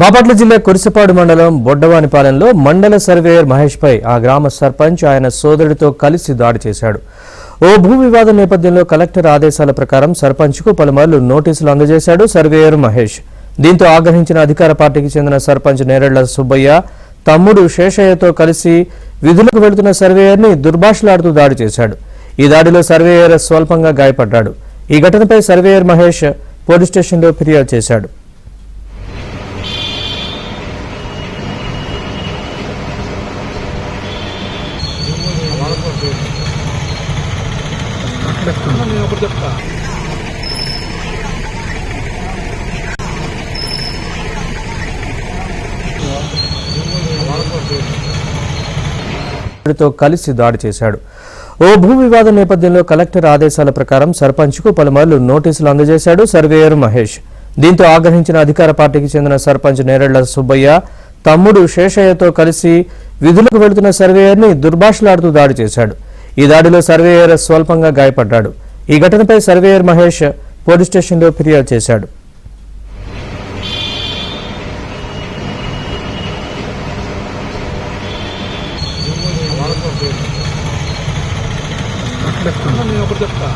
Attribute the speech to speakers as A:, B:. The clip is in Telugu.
A: బాపట్ల జిల్లా కురిసిపాడు మండలం బొడ్డవానిపాలెంలో మండల సర్వేయర్ మహేష్ పై ఆ గ్రామ సర్పంచ్ ఆయన సోదరుడితో కలిసి దాడి చేశాడు. ఓ భూ వివాదం నేపథ్యంలో కలెక్టర్ ఆదేశాల ప్రకారం సర్పంచ్కు పలుమార్లు నోటీసులు అందజేశాడు సర్వేయర్ మహేష్. దీంతో ఆగ్రహించిన అధికార పార్టీకి చెందిన సర్పంచ్ నేరెళ్ల సుబ్బయ్య తమ్ముడు శేషయ్యతో కలిసి విధులకు వెళుతున్న సర్వేయర్ని దుర్భాషలాడుతూ దాడి చేశాడు. ఈ దాడిలో సర్వేయర్ స్వల్పంగా గాయపడ్డాడు. ఈ ఘటనపై సర్వేయర్ మహేష్ పోలీస్ స్టేషన్లో ఫిర్యాదు చేశాడు. కలిసి దాడి చేశాడు. ఓ భూ వివాదం నేపథ్యంలో కలెక్టర్ ఆదేశాల ప్రకారం సర్పంచ్కు పలుమార్లు నోటీసులు అందజేశాడు సర్వేయర్ మహేష్. దీంతో ఆగ్రహించిన అధికార పార్టీకి చెందిన సర్పంచ్ నేరెళ్ల సుబ్బయ్య తమ్ముడు శేషయ్యతో కలిసి విధులకు వెళుతున్న సర్వేయర్ని దుర్భాషలాడుతూ దాడి చేశాడు. ఈ దాడిలో సర్వేయర్ స్వల్పంగా గాయపడ్డాడు. ఈ ఘటనపై సర్వేయర్ మహేష్ పోలీస్ స్టేషన్లో ఫిర్యాదు చేశాడు.
B: నేను ఒకటి చెప్తా.